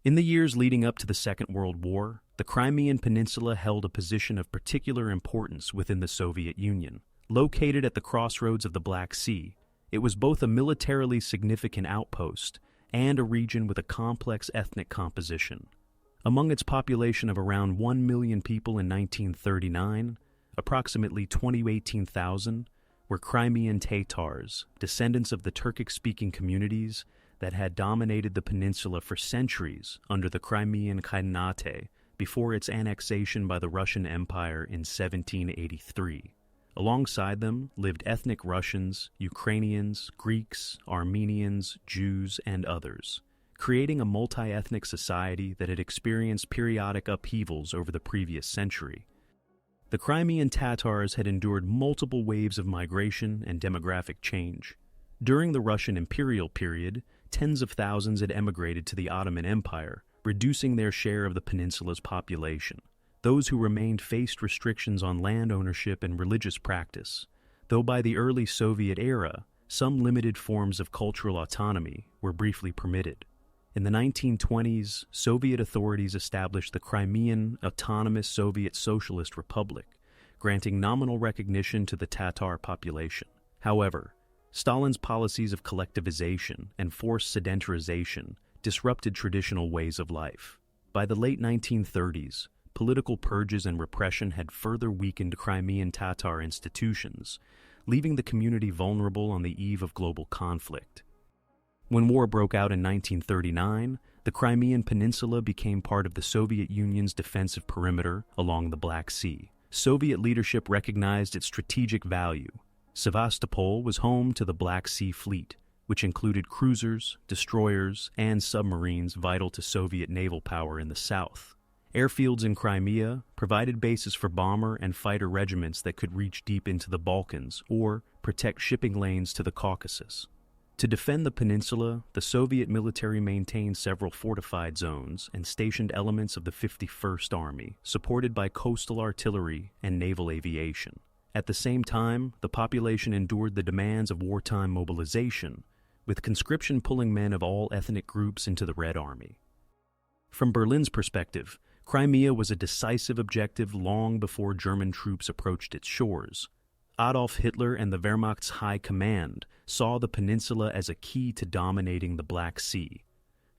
In the years leading up to the Second World War, the Crimean Peninsula held a position of particular importance within the Soviet Union. Located at the crossroads of the Black Sea, it was both a militarily significant outpost and a region with a complex ethnic composition. Among its population of around 1 million people in 1939, approximately 18,000 were Crimean Tatars, descendants of the Turkic-speaking communities that had dominated the peninsula for centuries under the Crimean Khaganate before its annexation by the Russian Empire in 1783. Alongside them lived ethnic Russians, Ukrainians, Greeks, Armenians, Jews, and others, creating a multi-ethnic society that had experienced periodic upheavals over the previous century. The Crimean Tatars had endured multiple waves of migration and demographic change. During the Russian imperial period, tens of thousands had emigrated to the Ottoman Empire, reducing their share of the peninsula's population. Those who remained faced restrictions on land ownership and religious practice, though by the early Soviet era, some limited forms of cultural autonomy were briefly permitted. In the 1920s, Soviet authorities established the Crimean Autonomous Soviet Socialist Republic, granting nominal recognition to the Tatar population. However, Stalin's policies of collectivization and forced sedentarization disrupted traditional ways of life. By the late 1930s, political purges and repression had further weakened Crimean Tatar institutions, leaving the community vulnerable on the eve of global conflict. When war broke out in 1939, the Crimean Peninsula became part of the Soviet Union's defensive perimeter along the Black Sea. Soviet leadership recognized its strategic value. Sevastopol was home to the Black Sea Fleet, which included cruisers, destroyers, and submarines vital to Soviet naval power in the south. Airfields in Crimea provided bases for bomber and fighter regiments that could reach deep into the Balkans or protect shipping lanes to the Caucasus. To defend the peninsula, the Soviet military maintained several fortified zones and stationed elements of the 51st Army, supported by coastal artillery and naval aviation. At the same time, the population endured the demands of wartime mobilization, with conscription pulling men of all ethnic groups into the Red Army. From Berlin's perspective, Crimea was a decisive objective long before German troops approached its shores. Adolf Hitler and the Wehrmacht's High Command saw the peninsula as a key to dominating the Black Sea.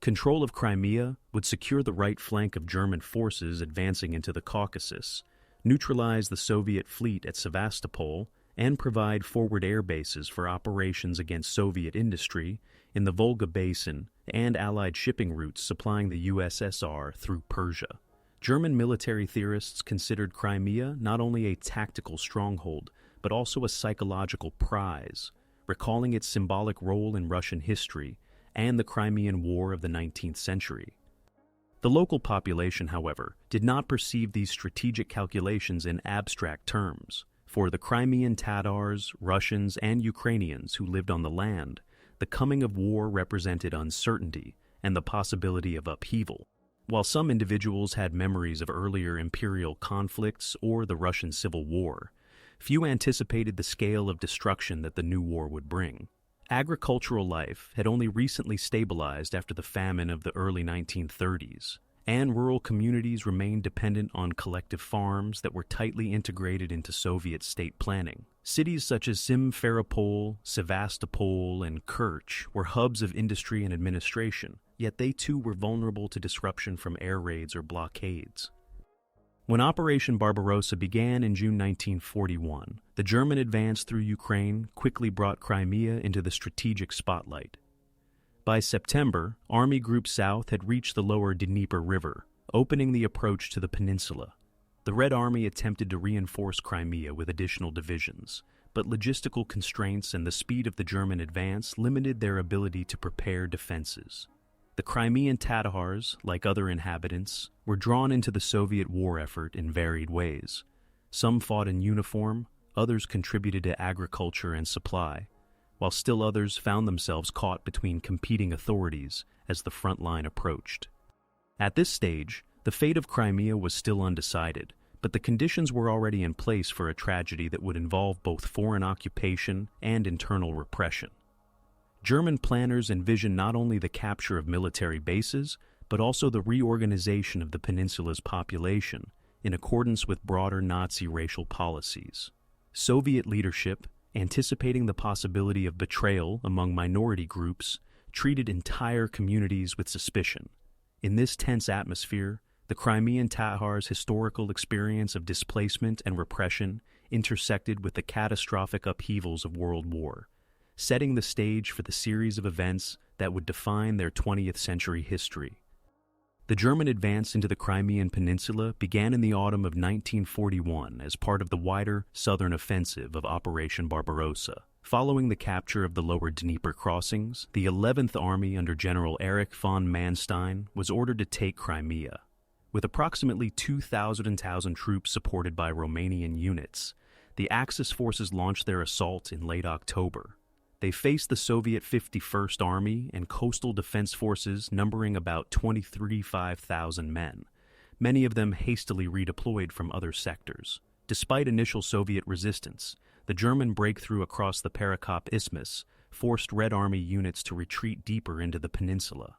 Control of Crimea would secure the right flank of German forces advancing into the Caucasus, neutralize the Soviet fleet at Sevastopol, and provide forward air bases for operations against Soviet industry in the Volga Basin and Allied shipping routes supplying the USSR through Persia. German military theorists considered Crimea not only a tactical stronghold, but also a psychological prize, recalling its symbolic role in Russian history and the Crimean War of the 19th century. The local population, however, did not perceive these strategic calculations in abstract terms. For the Crimean Tatars, Russians, and Ukrainians who lived on the land, the coming of war represented uncertainty and the possibility of upheaval. While some individuals had memories of earlier imperial conflicts or the Russian Civil War, few anticipated the scale of destruction that the new war would bring. Agricultural life had only recently stabilized after the famine of the early 1930s, and rural communities remained dependent on collective farms that were tightly integrated into Soviet state planning. Cities such as Simferopol, Sevastopol, and Kerch were hubs of industry and administration, yet they too were vulnerable to disruption from air raids or blockades. When Operation Barbarossa began in June 1941, the German advance through Ukraine quickly brought Crimea into the strategic spotlight. By September, Army Group South had reached the lower Dnieper River, opening the approach to the peninsula. The Red Army attempted to reinforce Crimea with additional divisions, but logistical constraints and the speed of the German advance limited their ability to prepare defenses. The Crimean Tatars, like other inhabitants, were drawn into the Soviet war effort in varied ways. Some fought in uniform, others contributed to agriculture and supply, while still others found themselves caught between competing authorities as the front line approached. At this stage, the fate of Crimea was still undecided, but the conditions were already in place for a tragedy that would involve both foreign occupation and internal repression. German planners envisioned not only the capture of military bases, but also the reorganization of the peninsula's population in accordance with broader Nazi racial policies. Soviet leadership, anticipating the possibility of betrayal among minority groups, treated entire communities with suspicion. In this tense atmosphere, the Crimean Tatars' historical experience of displacement and repression intersected with the catastrophic upheavals of World War, setting the stage for the series of events that would define their 20th century history. The German advance into the Crimean Peninsula began in the autumn of 1941 as part of the wider southern offensive of Operation Barbarossa. Following the capture of the lower Dnieper crossings, the 11th Army under General Erich von Manstein was ordered to take Crimea. With approximately 2,000 troops supported by Romanian units, the Axis forces launched their assault in late October. They faced the Soviet 51st Army and coastal defense forces numbering about 23,500 men, many of them hastily redeployed from other sectors. Despite initial Soviet resistance, the German breakthrough across the Perekop Isthmus forced Red Army units to retreat deeper into the peninsula.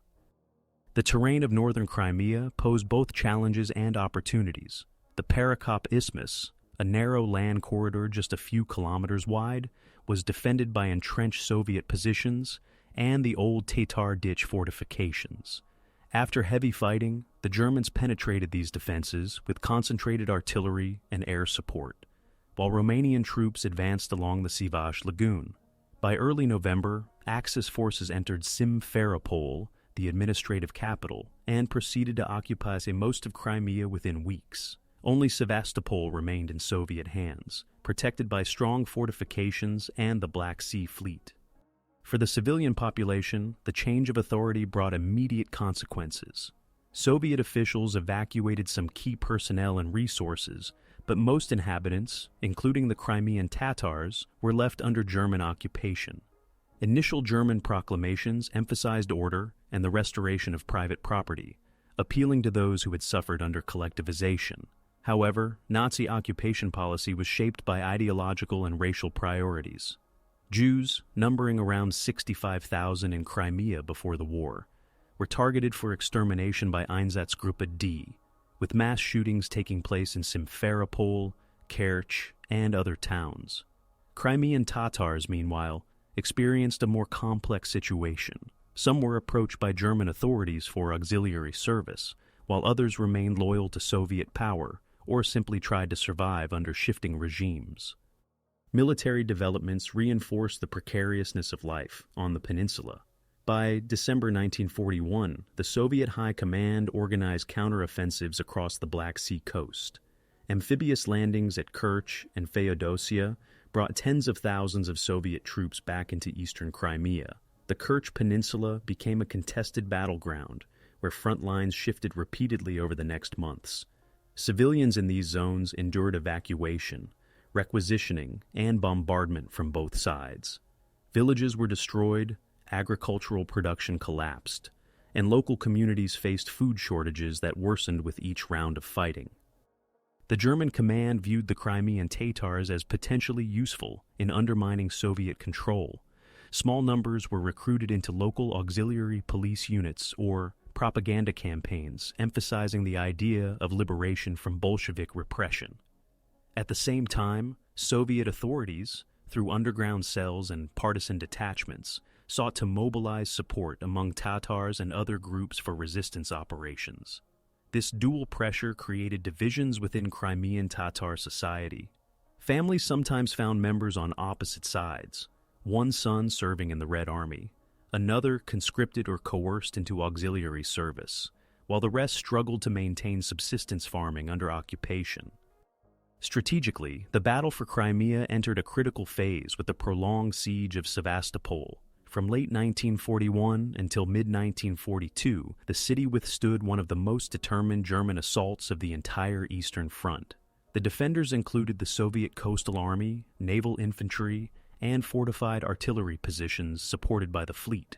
The terrain of northern Crimea posed both challenges and opportunities. The Perekop Isthmus, a narrow land corridor just a few kilometers wide, was defended by entrenched Soviet positions and the old Tatar ditch fortifications. After heavy fighting, the Germans penetrated these defenses with concentrated artillery and air support, while Romanian troops advanced along the Sivash Lagoon. By early November, Axis forces entered Simferopol, the administrative capital, and proceeded to occupy most of Crimea within weeks. Only Sevastopol remained in Soviet hands, protected by strong fortifications and the Black Sea Fleet. For the civilian population, the change of authority brought immediate consequences. Soviet officials evacuated some key personnel and resources, but most inhabitants, including the Crimean Tatars, were left under German occupation. Initial German proclamations emphasized order and the restoration of private property, appealing to those who had suffered under collectivization. However, Nazi occupation policy was shaped by ideological and racial priorities. Jews, numbering around 65,000 in Crimea before the war, were targeted for extermination by Einsatzgruppe D, with mass shootings taking place in Simferopol, Kerch, and other towns. Crimean Tatars, meanwhile, experienced a more complex situation. Some were approached by German authorities for auxiliary service, while others remained loyal to Soviet power or simply tried to survive under shifting regimes. Military developments reinforced the precariousness of life on the peninsula. By December 1941, the Soviet High Command organized counteroffensives across the Black Sea coast. Amphibious landings at Kerch and Feodosia brought tens of thousands of Soviet troops back into eastern Crimea. The Kerch Peninsula became a contested battleground, where front lines shifted repeatedly over the next months. Civilians in these zones endured evacuation, requisitioning, and bombardment from both sides. Villages were destroyed, agricultural production collapsed, and local communities faced food shortages that worsened with each round of fighting. The German command viewed the Crimean Tatars as potentially useful in undermining Soviet control. Small numbers were recruited into local auxiliary police units or propaganda campaigns emphasizing the idea of liberation from Bolshevik repression. At the same time, Soviet authorities, through underground cells and partisan detachments, sought to mobilize support among Tatars and other groups for resistance operations. This dual pressure created divisions within Crimean Tatar society. Families sometimes found members on opposite sides, one son serving in the Red Army, another conscripted or coerced into auxiliary service, while the rest struggled to maintain subsistence farming under occupation. Strategically, the battle for Crimea entered a critical phase with the prolonged siege of Sevastopol. From late 1941 until mid-1942, the city withstood one of the most determined German assaults of the entire Eastern Front. The defenders included the Soviet Coastal Army, naval infantry, and fortified artillery positions supported by the fleet.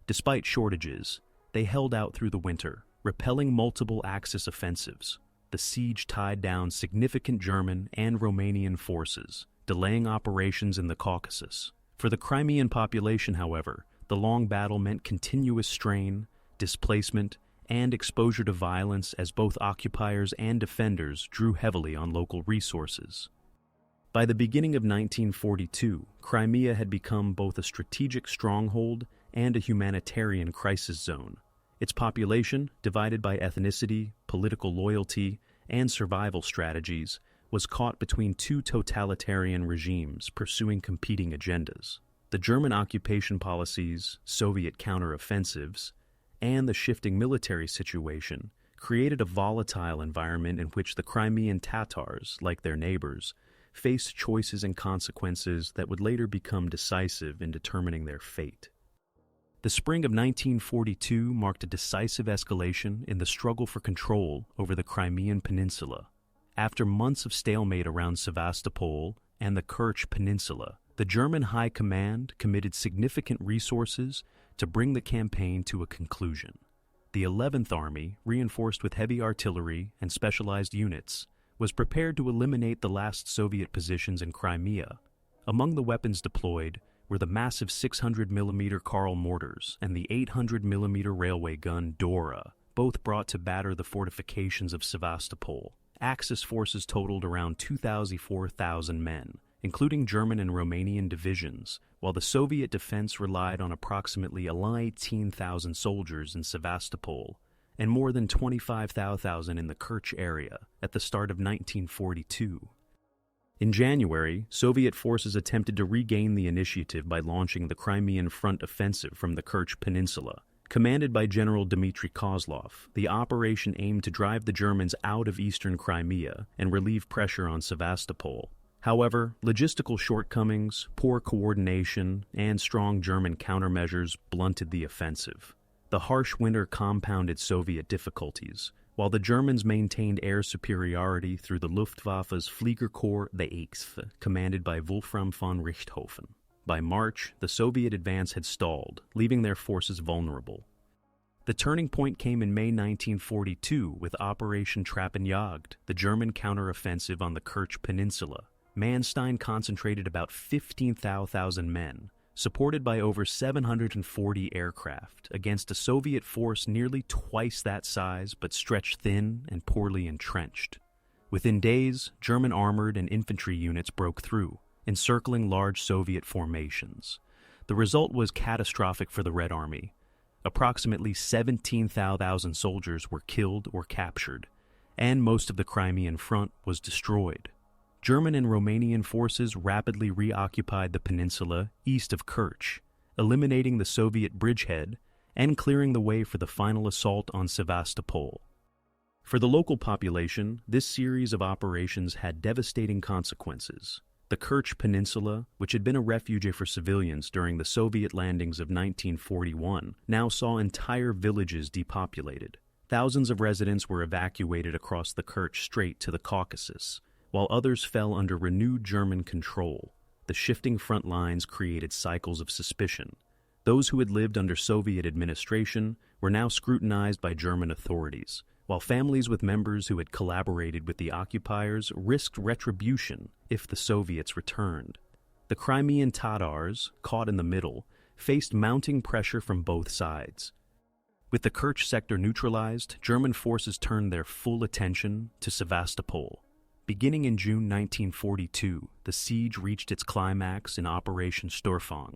Despite shortages, they held out through the winter, repelling multiple Axis offensives. The siege tied down significant German and Romanian forces, delaying operations in the Caucasus. For the Crimean population, however, the long battle meant continuous strain, displacement, and exposure to violence as both occupiers and defenders drew heavily on local resources. By the beginning of 1942, Crimea had become both a strategic stronghold and a humanitarian crisis zone. Its population, divided by ethnicity, political loyalty, and survival strategies, was caught between two totalitarian regimes pursuing competing agendas. The German occupation policies, Soviet counteroffensives, and the shifting military situation created a volatile environment in which the Crimean Tatars, like their neighbors, faced choices and consequences that would later become decisive in determining their fate. The spring of 1942 marked a decisive escalation in the struggle for control over the Crimean Peninsula. After months of stalemate around Sevastopol and the Kerch Peninsula, the German High Command committed significant resources to bring the campaign to a conclusion. The 11th Army, reinforced with heavy artillery and specialized units, was prepared to eliminate the last Soviet positions in Crimea. Among the weapons deployed were the massive 600mm Karl mortars and the 800mm railway gun Dora, both brought to batter the fortifications of Sevastopol. Axis forces totaled around 4,000 men, including German and Romanian divisions, while the Soviet defense relied on approximately 18,000 soldiers in Sevastopol and more than 25,000 in the Kerch area at the start of 1942. In January, Soviet forces attempted to regain the initiative by launching the Crimean Front Offensive from the Kerch Peninsula. Commanded by General Dmitry Kozlov, the operation aimed to drive the Germans out of eastern Crimea and relieve pressure on Sevastopol. However, logistical shortcomings, poor coordination, and strong German countermeasures blunted the offensive. The harsh winter compounded Soviet difficulties, while the Germans maintained air superiority through the Luftwaffe's Fliegerkorps der Reichswehr, commanded by Wolfram von Richthofen. By March, the Soviet advance had stalled, leaving their forces vulnerable. The turning point came in May 1942 with Operation Trappenjagd, the German counteroffensive on the Kerch Peninsula. Manstein concentrated about 15,000 men, supported by over 740 aircraft, against a Soviet force nearly twice that size but stretched thin and poorly entrenched. Within days, German armored and infantry units broke through, encircling large Soviet formations. The result was catastrophic for the Red Army. Approximately 17,000 soldiers were killed or captured, and most of the Crimean front was destroyed. German and Romanian forces rapidly reoccupied the peninsula east of Kerch, eliminating the Soviet bridgehead and clearing the way for the final assault on Sevastopol. For the local population, this series of operations had devastating consequences. The Kerch Peninsula, which had been a refuge for civilians during the Soviet landings of 1941, now saw entire villages depopulated. Thousands of residents were evacuated across the Kerch Strait to the Caucasus, while others fell under renewed German control. The shifting front lines created cycles of suspicion. Those who had lived under Soviet administration were now scrutinized by German authorities, while families with members who had collaborated with the occupiers risked retribution if the Soviets returned. The Crimean Tatars, caught in the middle, faced mounting pressure from both sides. With the Kerch sector neutralized, German forces turned their full attention to Sevastopol. Beginning in June 1942, the siege reached its climax in Operation Sturmfang.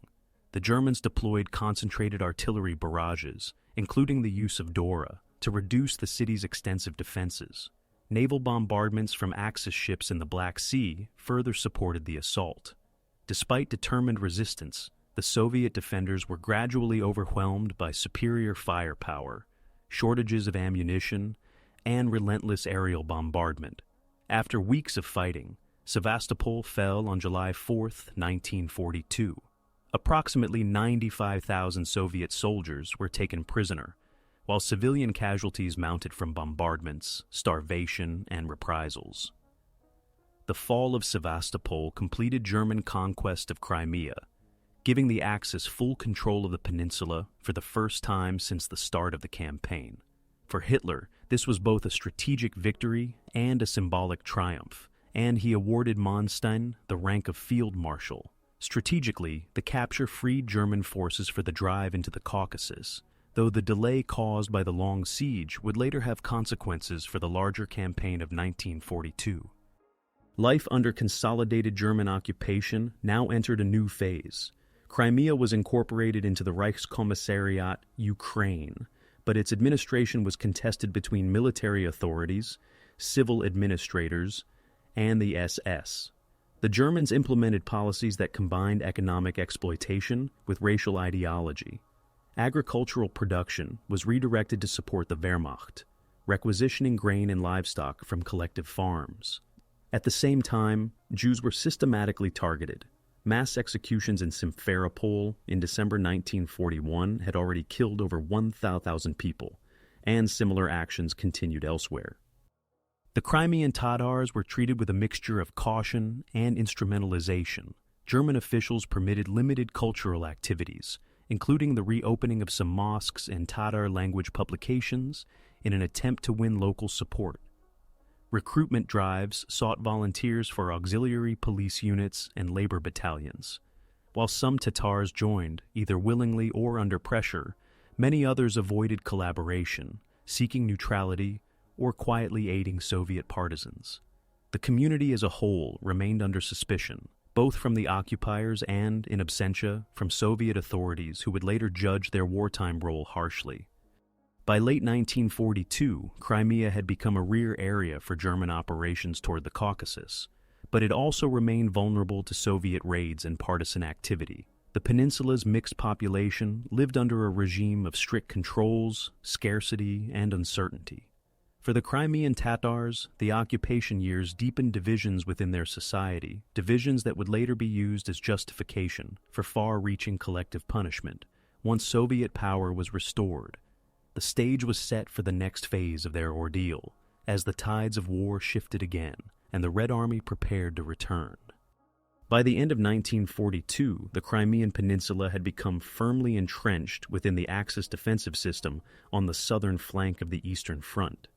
The Germans deployed concentrated artillery barrages, including the use of Dora, to reduce the city's extensive defenses. Naval bombardments from Axis ships in the Black Sea further supported the assault. Despite determined resistance, the Soviet defenders were gradually overwhelmed by superior firepower, shortages of ammunition, and relentless aerial bombardment. After weeks of fighting, Sevastopol fell on July 4, 1942. Approximately 95,000 Soviet soldiers were taken prisoner, while civilian casualties mounted from bombardments, starvation, and reprisals. The fall of Sevastopol completed German conquest of Crimea, giving the Axis full control of the peninsula for the first time since the start of the campaign. For Hitler, this was both a strategic victory and a symbolic triumph, and he awarded Manstein the rank of Field Marshal. Strategically, the capture freed German forces for the drive into the Caucasus, though the delay caused by the long siege would later have consequences for the larger campaign of 1942. Life under consolidated German occupation now entered a new phase. Crimea was incorporated into the Reichskommissariat Ukraine, but its administration was contested between military authorities, civil administrators, and the SS. The Germans implemented policies that combined economic exploitation with racial ideology. Agricultural production was redirected to support the Wehrmacht, requisitioning grain and livestock from collective farms. At the same time, Jews were systematically targeted. Mass executions in Simferopol in December 1941 had already killed over 1,000 people, and similar actions continued elsewhere. The Crimean Tatars were treated with a mixture of caution and instrumentalization. German officials permitted limited cultural activities, including the reopening of some mosques and Tatar language publications, in an attempt to win local support. Recruitment drives sought volunteers for auxiliary police units and labor battalions. While some Tatars joined, either willingly or under pressure, many others avoided collaboration, seeking neutrality or quietly aiding Soviet partisans. The community as a whole remained under suspicion, both from the occupiers and, in absentia, from Soviet authorities who would later judge their wartime role harshly. By late 1942, Crimea had become a rear area for German operations toward the Caucasus, but it also remained vulnerable to Soviet raids and partisan activity. The peninsula's mixed population lived under a regime of strict controls, scarcity, and uncertainty. For the Crimean Tatars, the occupation years deepened divisions within their society, divisions that would later be used as justification for far-reaching collective punishment, once Soviet power was restored. The stage was set for the next phase of their ordeal, as the tides of war shifted again, and the Red Army prepared to return. By the end of 1942, the Crimean Peninsula had become firmly entrenched within the Axis defensive system on the southern flank of the Eastern Front.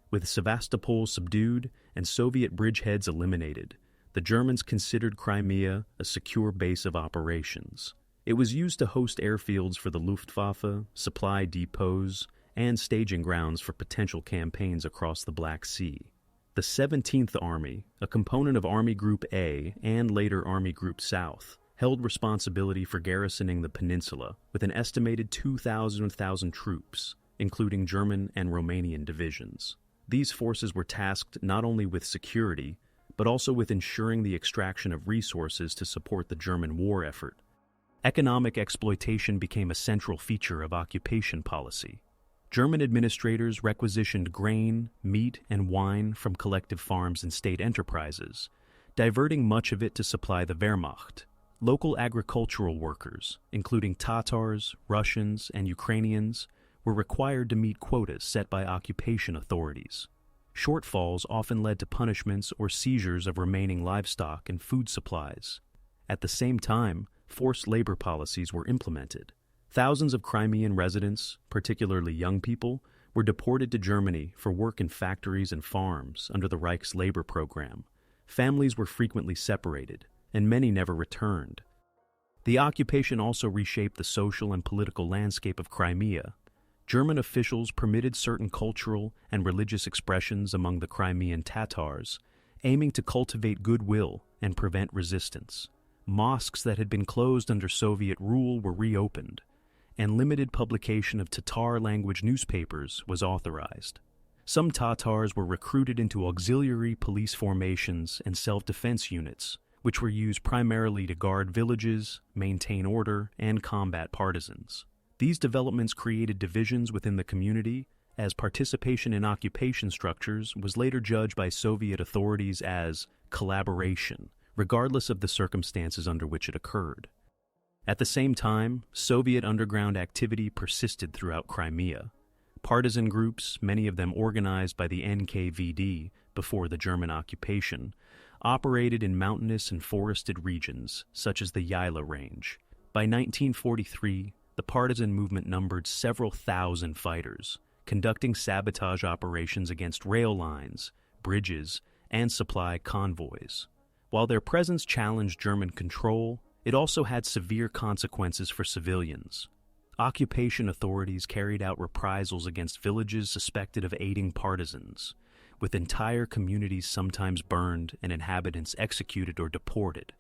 With Sevastopol subdued and Soviet bridgeheads eliminated, the Germans considered Crimea a secure base of operations. It was used to host airfields for the Luftwaffe, supply depots, and staging grounds for potential campaigns across the Black Sea. The 17th Army, a component of Army Group A and later Army Group South, held responsibility for garrisoning the peninsula with an estimated 2,000 troops, including German and Romanian divisions. These forces were tasked not only with security, but also with ensuring the extraction of resources to support the German war effort. Economic exploitation became a central feature of occupation policy. German administrators requisitioned grain, meat, and wine from collective farms and state enterprises, diverting much of it to supply the Wehrmacht. Local agricultural workers, including Tatars, Russians, and Ukrainians, were required to meet quotas set by occupation authorities. Shortfalls often led to punishments or seizures of remaining livestock and food supplies. At the same time, forced labor policies were implemented. Thousands of Crimean residents, particularly young people, were deported to Germany for work in factories and farms under the Reich's labor program. Families were frequently separated, and many never returned. The occupation also reshaped the social and political landscape of Crimea. German officials permitted certain cultural and religious expressions among the Crimean Tatars, aiming to cultivate goodwill and prevent resistance. Mosques that had been closed under Soviet rule were reopened, and limited publication of Tatar-language newspapers was authorized. Some Tatars were recruited into auxiliary police formations and self-defense units, which were used primarily to guard villages, maintain order, and combat partisans. These developments created divisions within the community, as participation in occupation structures was later judged by Soviet authorities as collaboration, regardless of the circumstances under which it occurred. At the same time, Soviet underground activity persisted throughout Crimea. Partisan groups, many of them organized by the NKVD before the German occupation, operated in mountainous and forested regions, such as the Yaila Range. By 1943, the partisan movement numbered several thousand fighters, conducting sabotage operations against rail lines, bridges, and supply convoys. While their presence challenged German control, it also had severe consequences for civilians. occupation authorities carried out reprisals against villages suspected of aiding partisans, with entire communities sometimes burned and inhabitants executed or deported.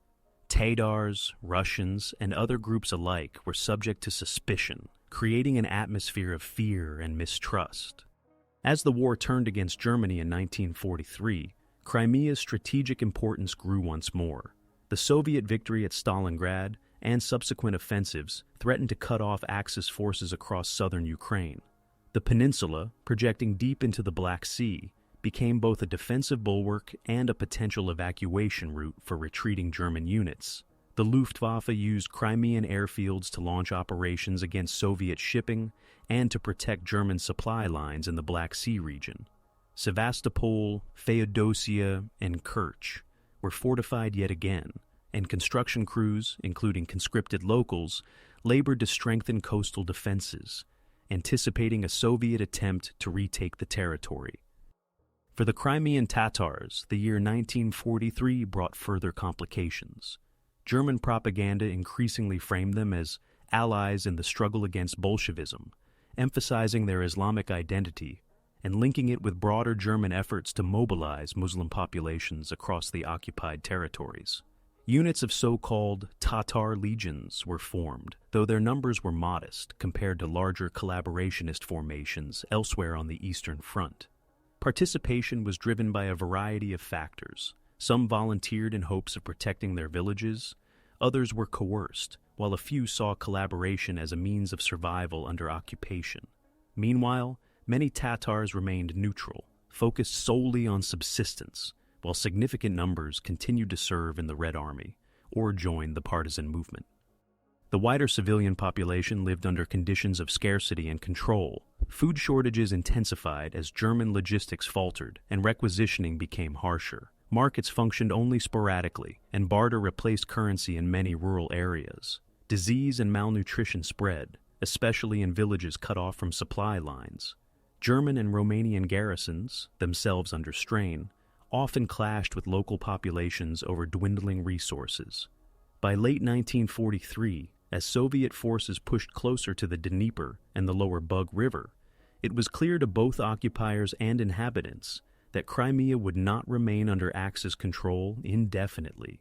Tatars, Russians, and other groups alike were subject to suspicion, creating an atmosphere of fear and mistrust. As the war turned against Germany in 1943, Crimea's strategic importance grew once more. The Soviet victory at Stalingrad and subsequent offensives threatened to cut off Axis forces across southern Ukraine. The peninsula, projecting deep into the Black Sea, became both a defensive bulwark and a potential evacuation route for retreating German units. The Luftwaffe used Crimean airfields to launch operations against Soviet shipping and to protect German supply lines in the Black Sea region. Sevastopol, Feodosia, and Kerch were fortified yet again, and construction crews, including conscripted locals, labored to strengthen coastal defenses, anticipating a Soviet attempt to retake the territory. For the Crimean Tatars, the year 1943 brought further complications. German propaganda increasingly framed them as allies in the struggle against Bolshevism, emphasizing their Islamic identity and linking it with broader German efforts to mobilize Muslim populations across the occupied territories. Units of so-called Tatar legions were formed, though their numbers were modest compared to larger collaborationist formations elsewhere on the Eastern Front. Participation was driven by a variety of factors. Some volunteered in hopes of protecting their villages, others were coerced, while a few saw collaboration as a means of survival under occupation. Meanwhile, many Tatars remained neutral, focused solely on subsistence, while significant numbers continued to serve in the Red Army or joined the partisan movement. The wider civilian population lived under conditions of scarcity and control. Food shortages intensified as German logistics faltered and requisitioning became harsher. Markets functioned only sporadically, and barter replaced currency in many rural areas. Disease and malnutrition spread, especially in villages cut off from supply lines. German and Romanian garrisons, themselves under strain, often clashed with local populations over dwindling resources. By late 1943, as Soviet forces pushed closer to the Dnieper and the lower Bug River, it was clear to both occupiers and inhabitants that Crimea would not remain under Axis control indefinitely.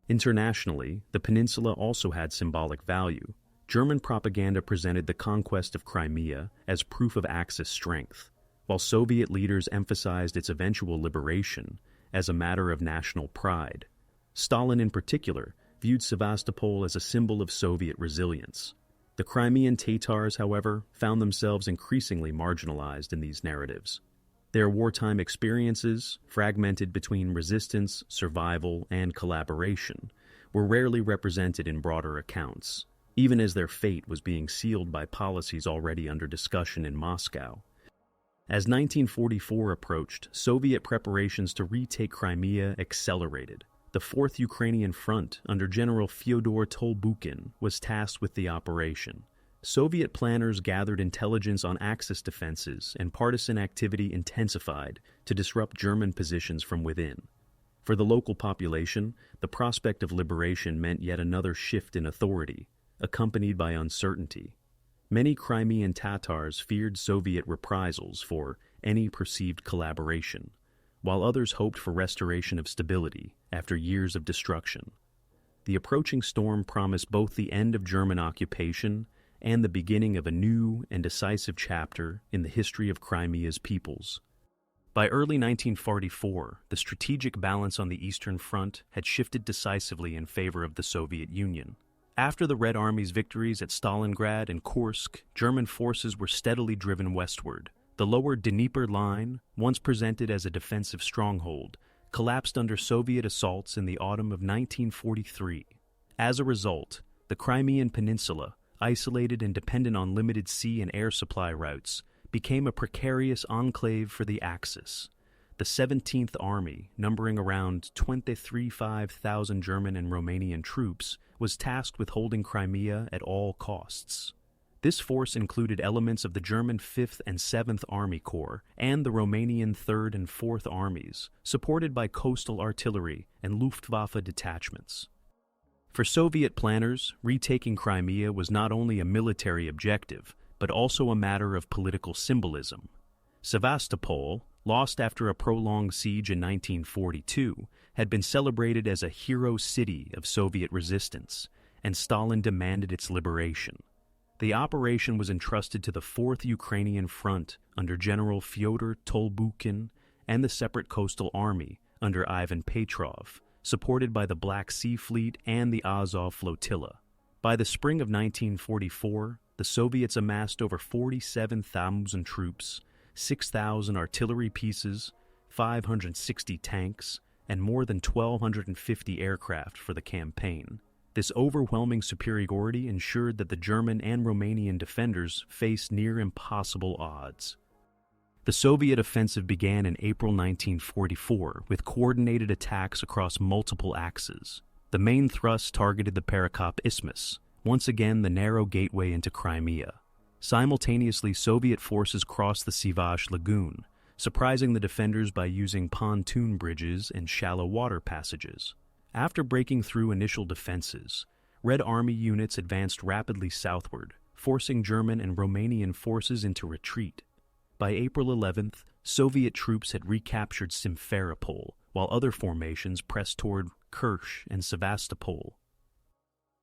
Internationally, the peninsula also had symbolic value. German propaganda presented the conquest of Crimea as proof of Axis strength, while Soviet leaders emphasized its eventual liberation as a matter of national pride. Stalin, in particular, viewed Sevastopol as a symbol of Soviet resilience. The Crimean Tatars, however, found themselves increasingly marginalized in these narratives. Their wartime experiences, fragmented between resistance, survival, and collaboration, were rarely represented in broader accounts, even as their fate was being sealed by policies already under discussion in Moscow. As 1944 approached, Soviet preparations to retake Crimea accelerated. The Fourth Ukrainian Front, under General Fyodor Tolbukin, was tasked with the operation. Soviet planners gathered intelligence on Axis defenses, and partisan activity intensified to disrupt German positions from within. For the local population, the prospect of liberation meant yet another shift in authority, accompanied by uncertainty. Many Crimean Tatars feared Soviet reprisals for any perceived collaboration, while others hoped for restoration of stability after years of destruction. The approaching storm promised both the end of German occupation and the beginning of a new and decisive chapter in the history of Crimea's peoples. By early 1944, the strategic balance on the Eastern Front had shifted decisively in favor of the Soviet Union. After the Red Army's victories at Stalingrad and Kursk, German forces were steadily driven westward. The lower Dnieper line, once presented as a defensive stronghold, collapsed under Soviet assaults in the autumn of 1943. As a result, the Crimean Peninsula, isolated and dependent on limited sea and air supply routes, became a precarious enclave for the Axis. The 17th Army, numbering around 23,500 German and Romanian troops, was tasked with holding Crimea at all costs. This force included elements of the German 5th and 7th Army Corps and the Romanian 3rd and 4th Armies, supported by coastal artillery and Luftwaffe detachments. For Soviet planners, retaking Crimea was not only a military objective, but also a matter of political symbolism. Sevastopol, lost after a prolonged siege in 1942, had been celebrated as a hero city of Soviet resistance, and Stalin demanded its liberation. The operation was entrusted to the 4th Ukrainian Front under General Fyodor Tolbukhin and the Separate Coastal Army under Ivan Petrov, supported by the Black Sea Fleet and the Azov Flotilla. By the spring of 1944, the Soviets amassed over 47,000 troops, 6,000 artillery pieces, 560 tanks, and more than 1,250 aircraft for the campaign. This overwhelming superiority ensured that the German and Romanian defenders faced near impossible odds. The Soviet offensive began in April 1944 with coordinated attacks across multiple axes. The main thrust targeted the Perekop Isthmus, once again the narrow gateway into Crimea. Simultaneously, Soviet forces crossed the Sivash Lagoon, surprising the defenders by using pontoon bridges and shallow water passages. After breaking through initial defenses, Red Army units advanced rapidly southward, forcing German and Romanian forces into retreat. By April 11th, Soviet troops had recaptured Simferopol, while other formations pressed toward Kerch and Sevastopol.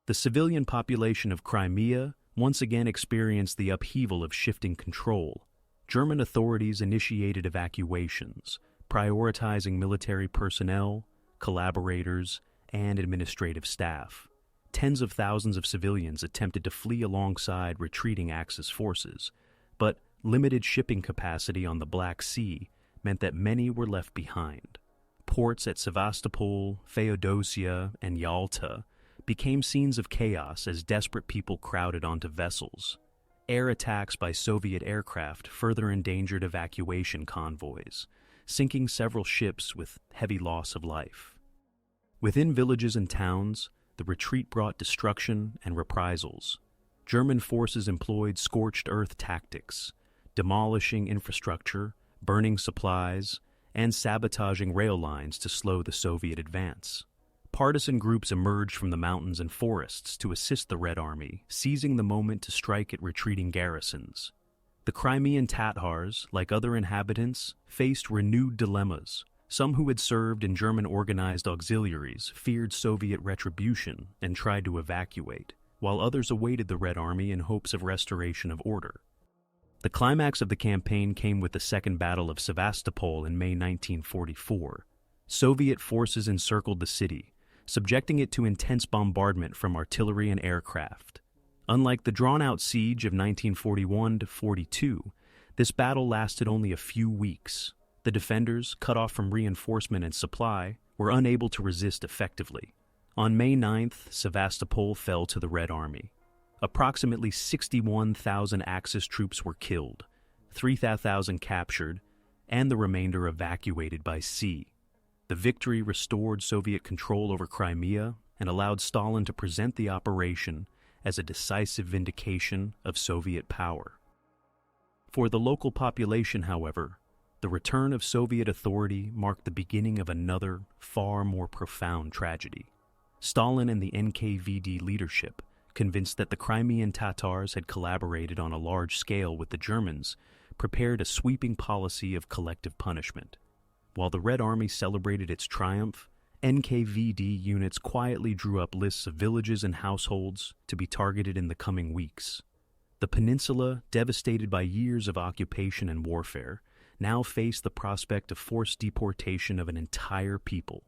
The civilian population of Crimea once again experienced the upheaval of shifting control. German authorities initiated evacuations, prioritizing military personnel, collaborators, and administrative staff. Tens of thousands of civilians attempted to flee alongside retreating Axis forces, but limited shipping capacity on the Black Sea meant that many were left behind. Ports at Sevastopol, Feodosia, and Yalta became scenes of chaos as desperate people crowded onto vessels. Air attacks by Soviet aircraft further endangered evacuation convoys, sinking several ships with heavy loss of life. Within villages and towns, the retreat brought destruction and reprisals. German forces employed scorched earth tactics, demolishing infrastructure, burning supplies, and sabotaging rail lines to slow the Soviet advance. Partisan groups emerged from the mountains and forests to assist the Red Army, seizing the moment to strike at retreating garrisons. The Crimean Tatars, like other inhabitants, faced renewed dilemmas. Some who had served in German organized auxiliaries feared Soviet retribution and tried to evacuate, while others awaited the Red Army in hopes of restoration of order. The climax of the campaign came with the Second Battle of Sevastopol in May 1944. Soviet forces encircled the city, subjecting it to intense bombardment from artillery and aircraft. Unlike the drawn-out siege of 1941-42, this battle lasted only a few weeks. The defenders, cut off from reinforcement and supply, were unable to resist effectively. On May 9th, Sevastopol fell to the Red Army. Approximately 61,000 Axis troops were killed, 3,000 captured, and the remainder evacuated by sea. The victory restored Soviet control over Crimea and allowed Stalin to present the operation as a decisive vindication of Soviet power. For the local population, however, the return of Soviet authority marked the beginning of another, far more profound tragedy. Stalin and the NKVD leadership, convinced that the Crimean Tatars had collaborated on a large scale with the Germans, prepared a sweeping policy of collective punishment. While the Red Army celebrated its triumph, NKVD units quietly drew up lists of villages and households to be targeted in the coming weeks. The peninsula, devastated by years of occupation and warfare, now faced the prospect of forced deportation of an entire people.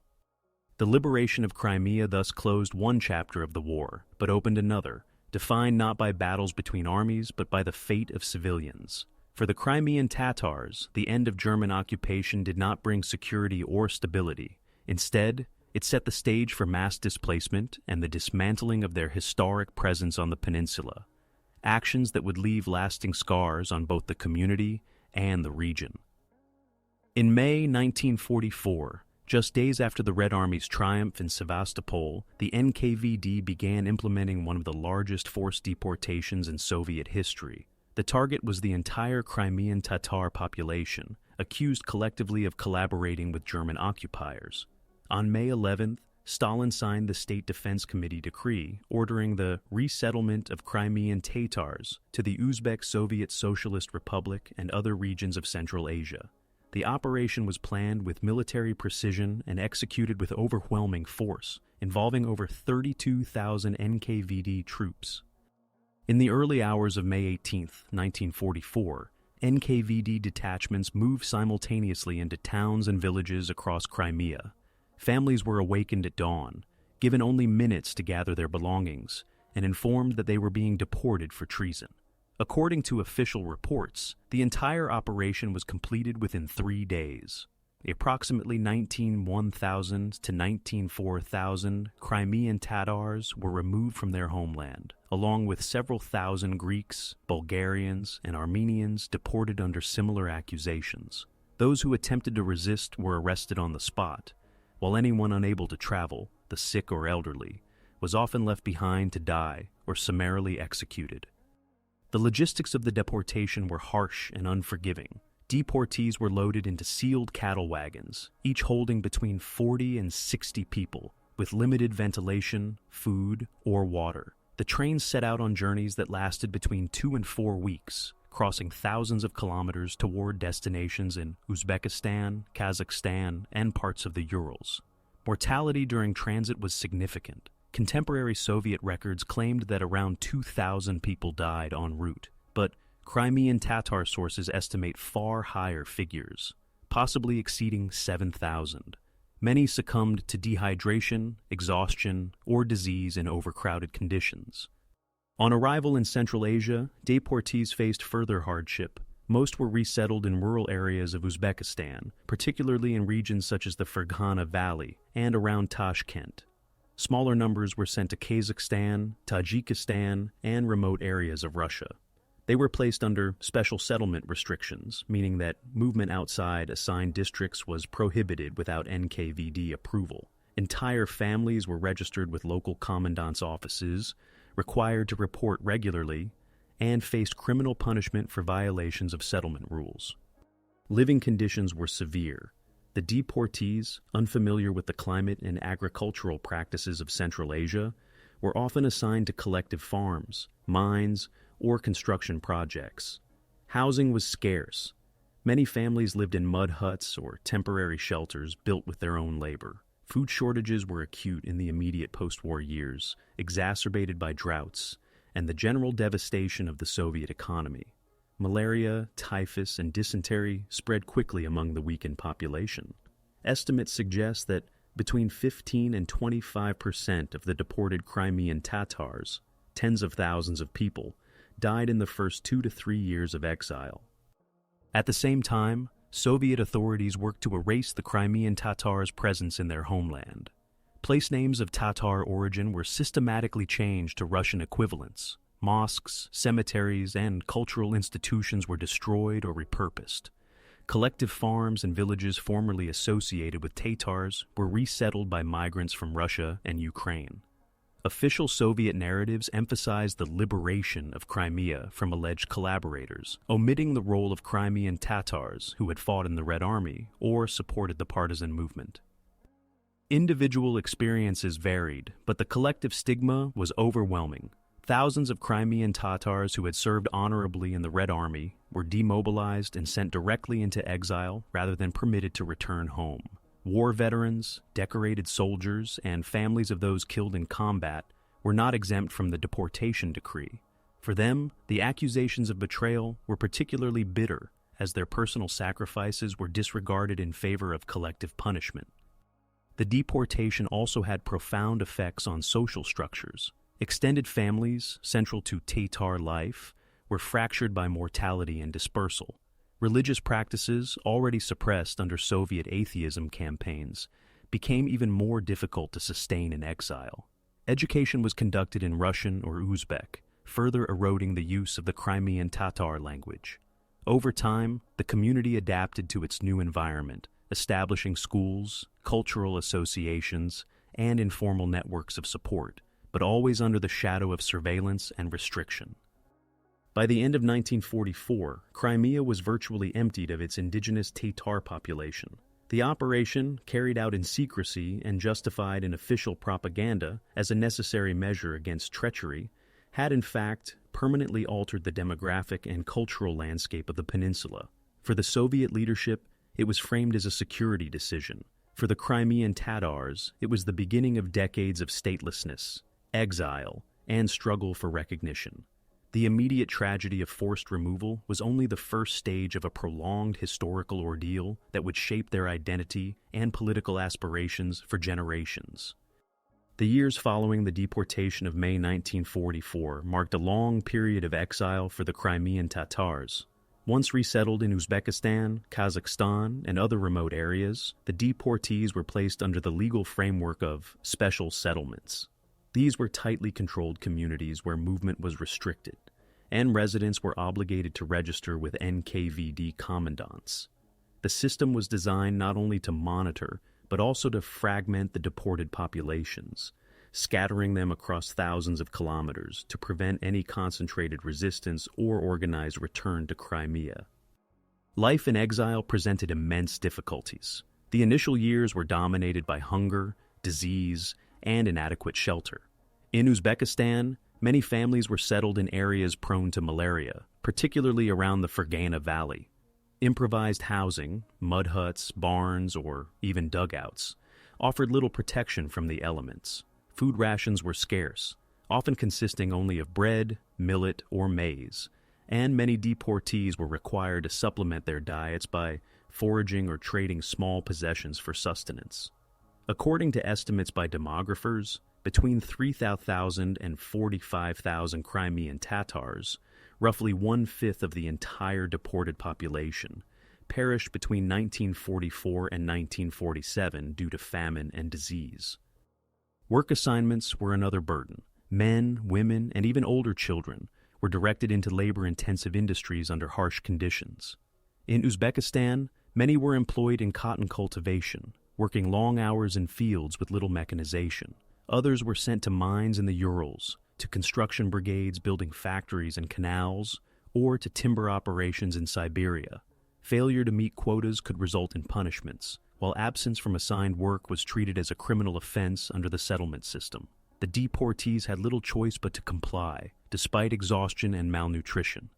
The liberation of Crimea thus closed one chapter of the war, but opened another, defined not by battles between armies, but by the fate of civilians. For the Crimean Tatars, the end of German occupation did not bring security or stability. Instead, it set the stage for mass displacement and the dismantling of their historic presence on the peninsula, actions that would leave lasting scars on both the community and the region. In May 1944, just days after the Red Army's triumph in Sevastopol, the NKVD began implementing one of the largest forced deportations in Soviet history. The target was the entire Crimean Tatar population, accused collectively of collaborating with German occupiers. On May 11th, Stalin signed the State Defense Committee decree ordering the resettlement of Crimean Tatars to the Uzbek Soviet Socialist Republic and other regions of Central Asia. The operation was planned with military precision and executed with overwhelming force, involving over 32,000 NKVD troops. In the early hours of May 18, 1944, NKVD detachments moved simultaneously into towns and villages across Crimea. Families were awakened at dawn, given only minutes to gather their belongings, and informed that they were being deported for treason. According to official reports, the entire operation was completed within 3 days. Approximately 1,901,000 to 1,904,000 Crimean Tatars were removed from their homeland, along with several thousand Greeks, Bulgarians, and Armenians deported under similar accusations. Those who attempted to resist were arrested on the spot, while anyone unable to travel, the sick or elderly, was often left behind to die or summarily executed. The logistics of the deportation were harsh and unforgiving. Deportees were loaded into sealed cattle wagons, each holding between 40 and 60 people, with limited ventilation, food, or water. The trains set out on journeys that lasted between 2 and 4 weeks, crossing thousands of kilometers toward destinations in Uzbekistan, Kazakhstan, and parts of the Urals. Mortality during transit was significant. Contemporary Soviet records claimed that around 2,000 people died en route, but Crimean Tatar sources estimate far higher figures, possibly exceeding 7,000. Many succumbed to dehydration, exhaustion, or disease in overcrowded conditions. On arrival in Central Asia, deportees faced further hardship. Most were resettled in rural areas of Uzbekistan, particularly in regions such as the Ferghana Valley and around Tashkent. Smaller numbers were sent to Kazakhstan, Tajikistan, and remote areas of Russia. They were placed under special settlement restrictions, meaning that movement outside assigned districts was prohibited without NKVD approval. Entire families were registered with local commandant's offices, required to report regularly, and faced criminal punishment for violations of settlement rules. Living conditions were severe. The deportees, unfamiliar with the climate and agricultural practices of Central Asia, were often assigned to collective farms, mines, or construction projects. Housing was scarce. Many families lived in mud huts or temporary shelters built with their own labor. Food shortages were acute in the immediate post-war years, exacerbated by droughts and the general devastation of the Soviet economy. Malaria, typhus, and dysentery spread quickly among the weakened population. Estimates suggest that between 15 and 25% of the deported Crimean Tatars, tens of thousands of people, died in the first 2 to 3 years of exile. At the same time, Soviet authorities worked to erase the Crimean Tatars' presence in their homeland. Place names of Tatar origin were systematically changed to Russian equivalents. Mosques, cemeteries, and cultural institutions were destroyed or repurposed. Collective farms and villages formerly associated with Tatars were resettled by migrants from Russia and Ukraine. Official Soviet narratives emphasized the liberation of Crimea from alleged collaborators, omitting the role of Crimean Tatars who had fought in the Red Army or supported the partisan movement. Individual experiences varied, but the collective stigma was overwhelming. Thousands of Crimean Tatars who had served honorably in the Red Army were demobilized and sent directly into exile rather than permitted to return home. War veterans, decorated soldiers, and families of those killed in combat were not exempt from the deportation decree. For them, the accusations of betrayal were particularly bitter, as their personal sacrifices were disregarded in favor of collective punishment. The deportation also had profound effects on social structures. Extended families, central to Tatar life, were fractured by mortality and dispersal. Religious practices, already suppressed under Soviet atheism campaigns, became even more difficult to sustain in exile. Education was conducted in Russian or Uzbek, further eroding the use of the Crimean Tatar language. Over time, the community adapted to its new environment, establishing schools, cultural associations, and informal networks of support, but always under the shadow of surveillance and restriction. By the end of 1944, Crimea was virtually emptied of its indigenous Tatar population. The operation, carried out in secrecy and justified in official propaganda as a necessary measure against treachery, had in fact permanently altered the demographic and cultural landscape of the peninsula. For the Soviet leadership, it was framed as a security decision. For the Crimean Tatars, it was the beginning of decades of statelessness, exile, and struggle for recognition. The immediate tragedy of forced removal was only the first stage of a prolonged historical ordeal that would shape their identity and political aspirations for generations. The years following the deportation of May 1944 marked a long period of exile for the Crimean Tatars. Once resettled in Uzbekistan, Kazakhstan, and other remote areas, the deportees were placed under the legal framework of special settlements. These were tightly controlled communities where movement was restricted, and residents were obligated to register with NKVD commandants. The system was designed not only to monitor, but also to fragment the deported populations, scattering them across thousands of kilometers to prevent any concentrated resistance or organized return to Crimea. Life in exile presented immense difficulties. The initial years were dominated by hunger, disease, and inadequate shelter. In Uzbekistan, many families were settled in areas prone to malaria, particularly around the Fergana Valley. Improvised housing, mud huts, barns, or even dugouts, offered little protection from the elements. Food rations were scarce, often consisting only of bread, millet, or maize, and many deportees were required to supplement their diets by foraging or trading small possessions for sustenance. According to estimates by demographers, between 3,000 and 45,000 Crimean Tatars, roughly one-fifth of the entire deported population, perished between 1944 and 1947 due to famine and disease. Work assignments were another burden. Men, women, and even older children were directed into labor-intensive industries under harsh conditions. In Uzbekistan, many were employed in cotton cultivation, working long hours in fields with little mechanization. Others were sent to mines in the Urals, to construction brigades building factories and canals, or to timber operations in Siberia. Failure to meet quotas could result in punishments, while absence from assigned work was treated as a criminal offense under the settlement system. The deportees had little choice but to comply, despite exhaustion and malnutrition.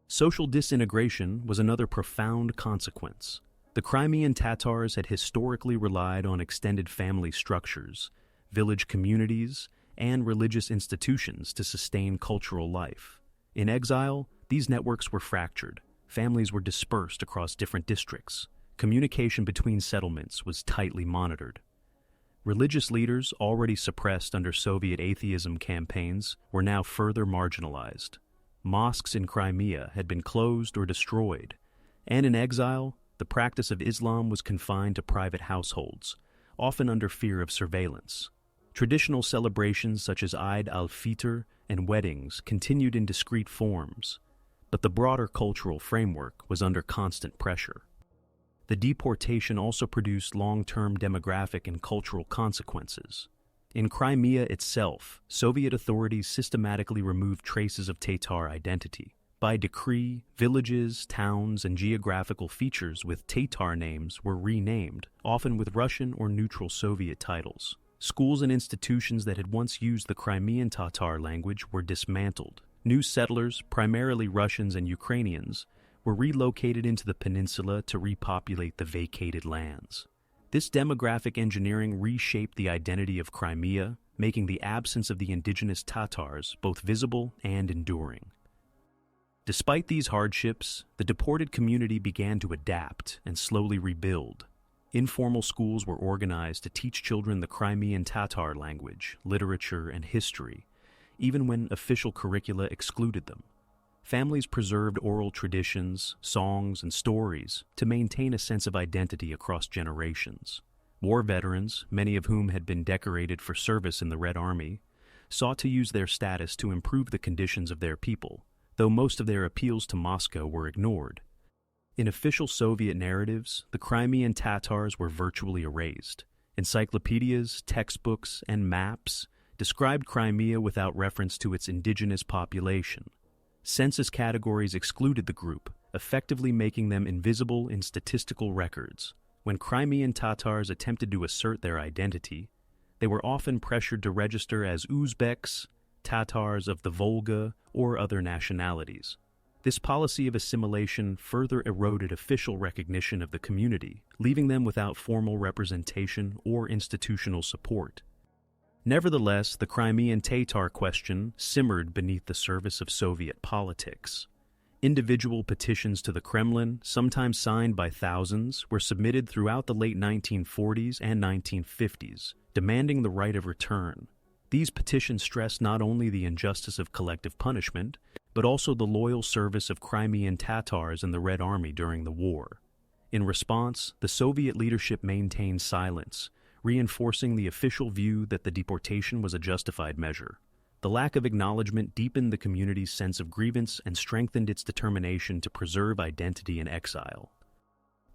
Social disintegration was another profound consequence. The Crimean Tatars had historically relied on extended family structures, village communities, and religious institutions to sustain cultural life. In exile, these networks were fractured. Families were dispersed across different districts. Communication between settlements was tightly monitored. Religious leaders, already suppressed under Soviet atheism campaigns, were now further marginalized. Mosques in Crimea had been closed or destroyed, and in exile, the practice of Islam was confined to private households, often under fear of surveillance. Traditional celebrations such as Eid al-Fitr and weddings continued in discrete forms, but the broader cultural framework was under constant pressure. The deportation also produced long-term demographic and cultural consequences. In Crimea itself, Soviet authorities systematically removed traces of Tatar identity. By decree, villages, towns, and geographical features with Tatar names were renamed, often with Russian or neutral Soviet titles. Schools and institutions that had once used the Crimean Tatar language were dismantled. New settlers, primarily Russians and Ukrainians, were relocated into the peninsula to repopulate the vacated lands. This demographic engineering reshaped the identity of Crimea, making the absence of the indigenous Tatars both visible and enduring. Despite these hardships, the deported community began to adapt and slowly rebuild. Informal schools were organized to teach children the Crimean Tatar language, literature, and history, even when official curricula excluded them. Families preserved oral traditions, songs, and stories to maintain a sense of identity across generations. War veterans, many of whom had been decorated for service in the Red Army, sought to use their status to improve the conditions of their people, though most of their appeals to Moscow were ignored. In official Soviet narratives, the Crimean Tatars were virtually erased. Encyclopedias, textbooks, and maps described Crimea without reference to its indigenous population. Census categories excluded the group, effectively making them invisible in statistical records. when Crimean Tatars attempted to assert their identity, they were often pressured to register as Uzbeks, Tatars of the Volga, or other nationalities. This policy of assimilation further eroded official recognition of the community, leaving them without formal representation or institutional support. Nevertheless, the Crimean Tatar question simmered beneath the surface of Soviet politics. Individual petitions to the Kremlin, sometimes signed by thousands, were submitted throughout the late 1940s and 1950s, demanding the right of return. These petitions stressed not only the injustice of collective punishment, but also the loyal service of Crimean Tatars in the Red Army during the war. In response, the Soviet leadership maintained silence, reinforcing the official view that the deportation was a justified measure. The lack of acknowledgement deepened the community's sense of grievance and strengthened its determination to preserve identity in exile.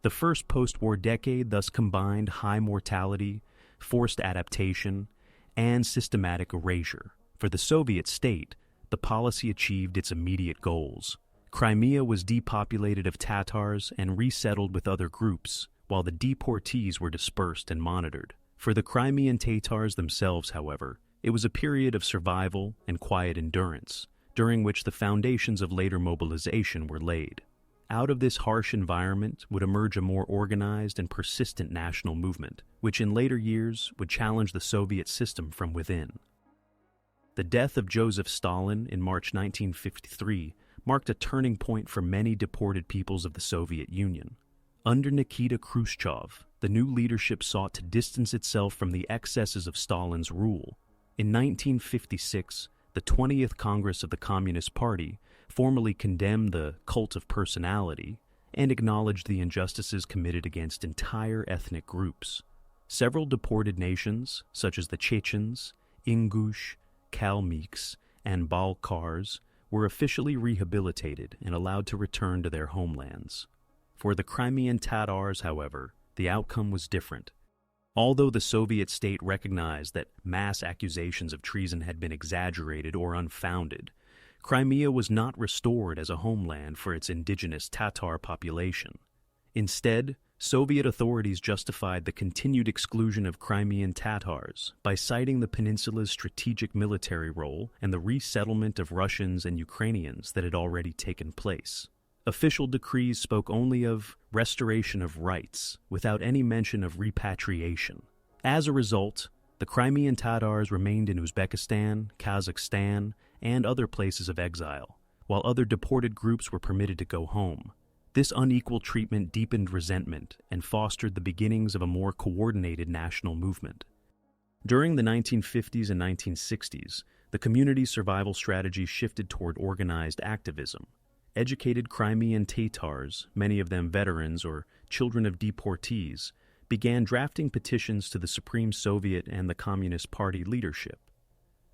The first post-war decade thus combined high mortality, forced adaptation, and systematic erasure. For the Soviet state, the policy achieved its immediate goals. Crimea was depopulated of Tatars and resettled with other groups, while the deportees were dispersed and monitored. For the Crimean Tatars themselves, however, it was a period of survival and quiet endurance, during which the foundations of later mobilization were laid. Out of this harsh environment would emerge a more organized and persistent national movement, which in later years would challenge the Soviet system from within. The death of Joseph Stalin in March 1953 marked a turning point for many deported peoples of the Soviet Union. Under Nikita Khrushchev, the new leadership sought to distance itself from the excesses of Stalin's rule. In 1956, the 20th Congress of the Communist Party formally condemned the cult of personality and acknowledged the injustices committed against entire ethnic groups. Several deported nations, such as the Chechens, Ingush, Kalmyks, and Balkars, were officially rehabilitated and allowed to return to their homelands. For the Crimean Tatars, however, the outcome was different. Although the Soviet state recognized that mass accusations of treason had been exaggerated or unfounded, Crimea was not restored as a homeland for its indigenous Tatar population. Instead, Soviet authorities justified the continued exclusion of Crimean Tatars by citing the peninsula's strategic military role and the resettlement of Russians and Ukrainians that had already taken place. Official decrees spoke only of restoration of rights, without any mention of repatriation. As a result, the Crimean Tatars remained in Uzbekistan, Kazakhstan, and other places of exile, while other deported groups were permitted to go home. This unequal treatment deepened resentment and fostered the beginnings of a more coordinated national movement. During the 1950s and 1960s, the community's survival strategy shifted toward organized activism. Educated Crimean Tatars, many of them veterans or children of deportees, began drafting petitions to the Supreme Soviet and the Communist Party leadership.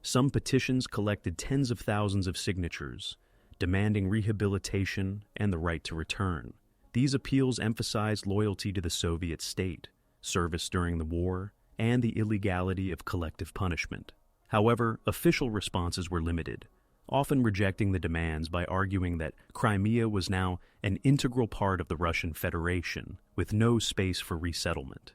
Some petitions collected tens of thousands of signatures, demanding rehabilitation and the right to return. These appeals emphasized loyalty to the Soviet state, service during the war, and the illegality of collective punishment. However, official responses were limited, often rejecting the demands by arguing that Crimea was now an integral part of the Russian Federation, with no space for resettlement.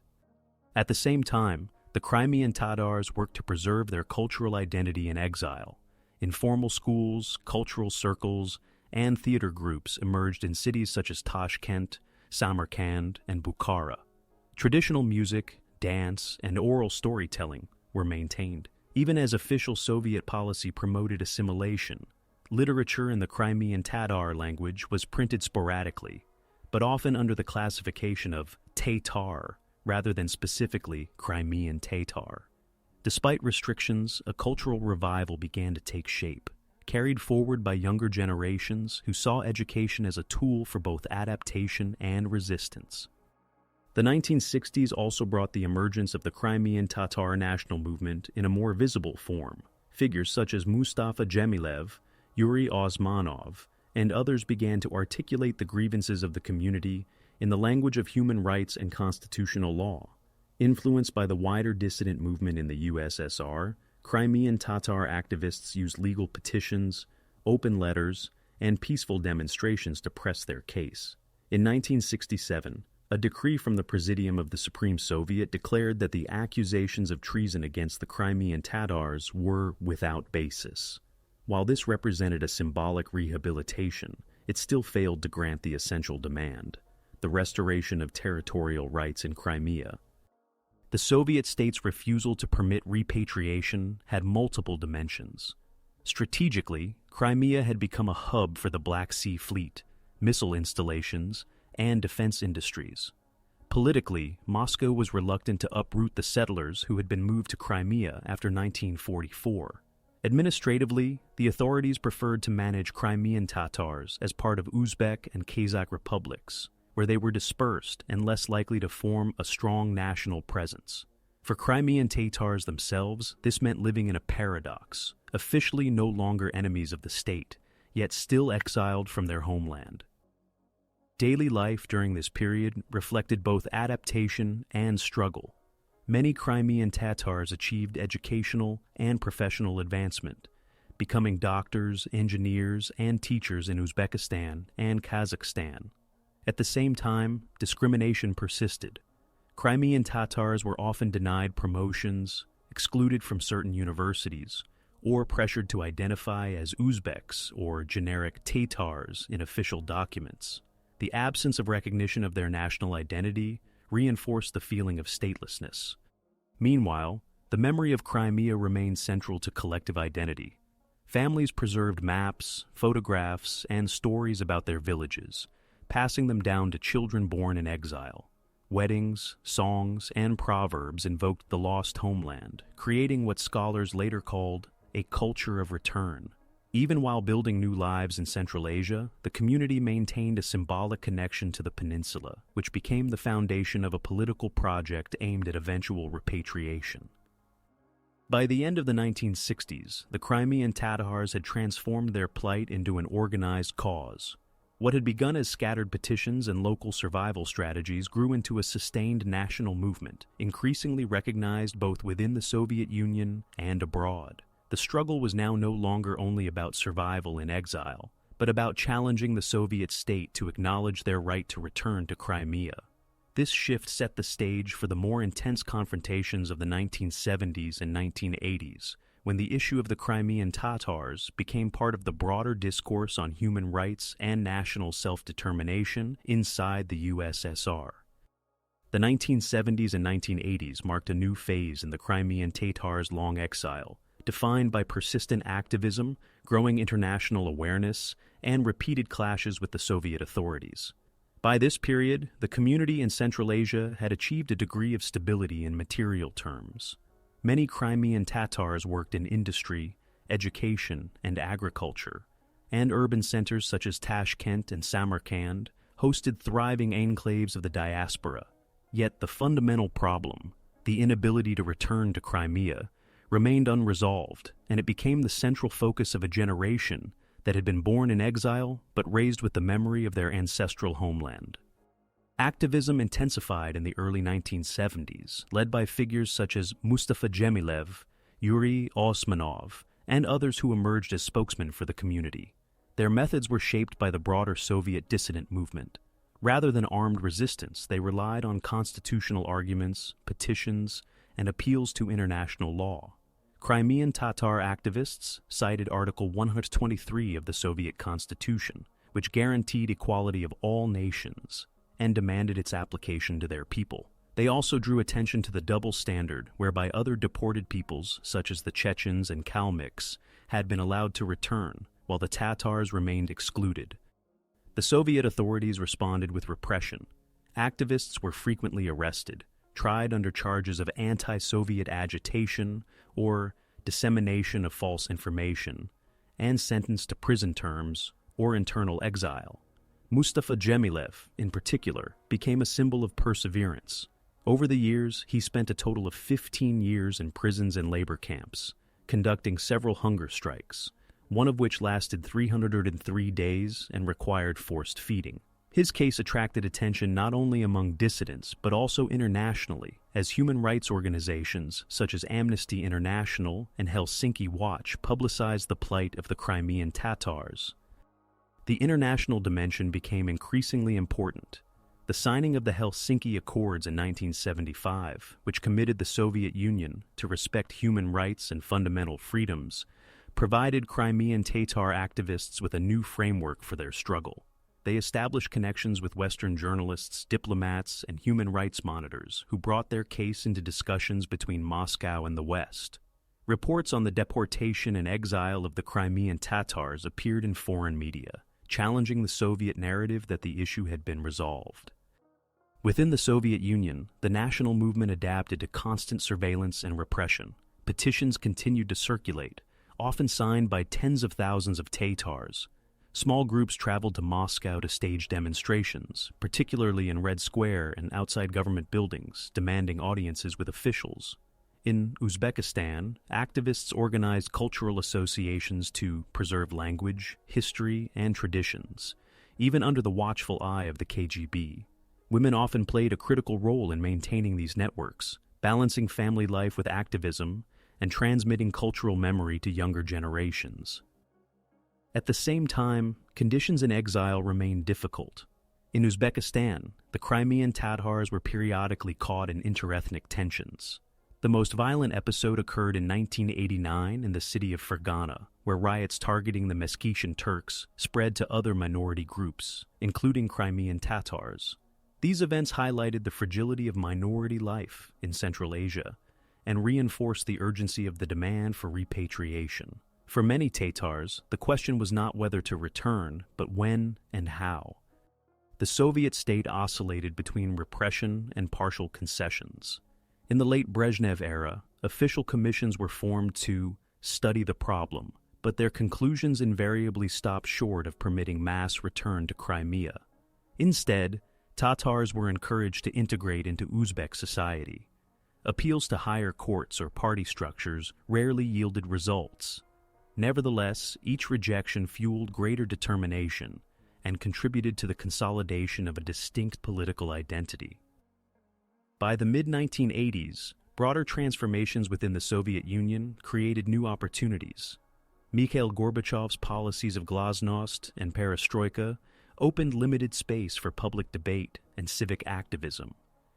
At the same time, the Crimean Tatars worked to preserve their cultural identity in exile. Informal schools, cultural circles, and theater groups emerged in cities such as Tashkent, Samarkand, and Bukhara. Traditional music, dance, and oral storytelling were maintained. Even as official Soviet policy promoted assimilation, literature in the Crimean Tatar language was printed sporadically, but often under the classification of Tatar rather than specifically Crimean Tatar. Despite restrictions, a cultural revival began to take shape, carried forward by younger generations who saw education as a tool for both adaptation and resistance. The 1960s also brought the emergence of the Crimean Tatar national movement in a more visible form. Figures such as Mustafa Dzhemilev, Yuri Osmanov, and others began to articulate the grievances of the community in the language of human rights and constitutional law. Influenced by the wider dissident movement in the USSR, Crimean Tatar activists used legal petitions, open letters, and peaceful demonstrations to press their case. In 1967, A decree from the Presidium of the Supreme Soviet declared that the accusations of treason against the Crimean Tatars were without basis. While this represented a symbolic rehabilitation, it still failed to grant the essential demand, the restoration of territorial rights in Crimea. The Soviet state's refusal to permit repatriation had multiple dimensions. Strategically, Crimea had become a hub for the Black Sea Fleet, missile installations, and defense industries. Politically, Moscow was reluctant to uproot the settlers who had been moved to Crimea after 1944. Administratively, the authorities preferred to manage Crimean Tatars as part of Uzbek and Kazakh republics, where they were dispersed and less likely to form a strong national presence. For Crimean Tatars themselves, this meant living in a paradox, officially no longer enemies of the state, yet still exiled from their homeland. Daily life during this period reflected both adaptation and struggle. Many Crimean Tatars achieved educational and professional advancement, becoming doctors, engineers, and teachers in Uzbekistan and Kazakhstan. At the same time, discrimination persisted. Crimean Tatars were often denied promotions, excluded from certain universities, or pressured to identify as Uzbeks or generic Tatars in official documents. The absence of recognition of their national identity reinforced the feeling of statelessness. Meanwhile, the memory of Crimea remained central to collective identity. Families preserved maps, photographs, and stories about their villages, passing them down to children born in exile. Weddings, songs, and proverbs invoked the lost homeland, creating what scholars later called a culture of return. Even while building new lives in Central Asia, the community maintained a symbolic connection to the peninsula, which became the foundation of a political project aimed at eventual repatriation. By the end of the 1960s, the Crimean Tatars had transformed their plight into an organized cause. What had begun as scattered petitions and local survival strategies grew into a sustained national movement, increasingly recognized both within the Soviet Union and abroad. The struggle was now no longer only about survival in exile, but about challenging the Soviet state to acknowledge their right to return to Crimea. This shift set the stage for the more intense confrontations of the 1970s and 1980s, when the issue of the Crimean Tatars became part of the broader discourse on human rights and national self-determination inside the USSR. The 1970s and 1980s marked a new phase in the Crimean Tatars' long exile, defined by persistent activism, growing international awareness, and repeated clashes with the Soviet authorities. By this period, the community in Central Asia had achieved a degree of stability in material terms. Many Crimean Tatars worked in industry, education, and agriculture, and urban centers such as Tashkent and Samarkand hosted thriving enclaves of the diaspora. Yet the fundamental problem, the inability to return to Crimea, remained unresolved, and it became the central focus of a generation that had been born in exile but raised with the memory of their ancestral homeland. Activism intensified in the early 1970s, led by figures such as Mustafa Dzhemilev, Yuri Osmanov, and others who emerged as spokesmen for the community. Their methods were shaped by the broader Soviet dissident movement. Rather than armed resistance, they relied on constitutional arguments, petitions, and appeals to international law. Crimean Tatar activists cited Article 123 of the Soviet Constitution, which guaranteed equality of all nations, and demanded its application to their people. They also drew attention to the double standard whereby other deported peoples, such as the Chechens and Kalmyks, had been allowed to return, while the Tatars remained excluded. The Soviet authorities responded with repression. Activists were frequently arrested, tried under charges of anti-Soviet agitation or dissemination of false information, and sentenced to prison terms or internal exile. Mustafa Dzhemilev, in particular, became a symbol of perseverance. Over the years, he spent a total of 15 years in prisons and labor camps, conducting several hunger strikes, one of which lasted 303 days and required forced feeding. His case attracted attention not only among dissidents, but also internationally, as human rights organizations such as Amnesty International and Helsinki Watch publicized the plight of the Crimean Tatars. The international dimension became increasingly important. The signing of the Helsinki Accords in 1975, which committed the Soviet Union to respect human rights and fundamental freedoms, provided Crimean Tatar activists with a new framework for their struggle. They established connections with Western journalists, diplomats, and human rights monitors who brought their case into discussions between Moscow and the West. Reports on the deportation and exile of the Crimean Tatars appeared in foreign media, challenging the Soviet narrative that the issue had been resolved. Within the Soviet Union, the national movement adapted to constant surveillance and repression. Petitions continued to circulate, often signed by tens of thousands of Tatars. Small groups traveled to Moscow to stage demonstrations, particularly in Red Square and outside government buildings, demanding audiences with officials. In Uzbekistan, activists organized cultural associations to preserve language, history, and traditions, even under the watchful eye of the KGB. Women often played a critical role in maintaining these networks, balancing family life with activism and transmitting cultural memory to younger generations. At the same time, conditions in exile remained difficult. In Uzbekistan, the Crimean Tatars were periodically caught in interethnic tensions. The most violent episode occurred in 1989 in the city of Fergana, where riots targeting the Meskhetian Turks spread to other minority groups, including Crimean Tatars. These events highlighted the fragility of minority life in Central Asia and reinforced the urgency of the demand for repatriation. For many Tatars, the question was not whether to return, but when and how. The Soviet state oscillated between repression and partial concessions. In the late Brezhnev era, official commissions were formed to study the problem, but their conclusions invariably stopped short of permitting mass return to Crimea. Instead, Tatars were encouraged to integrate into Uzbek society. Appeals to higher courts or party structures rarely yielded results. Nevertheless, each rejection fueled greater determination and contributed to the consolidation of a distinct political identity. By the mid-1980s, broader transformations within the Soviet Union created new opportunities. Mikhail Gorbachev's policies of glasnost and perestroika opened limited space for public debate and civic activism.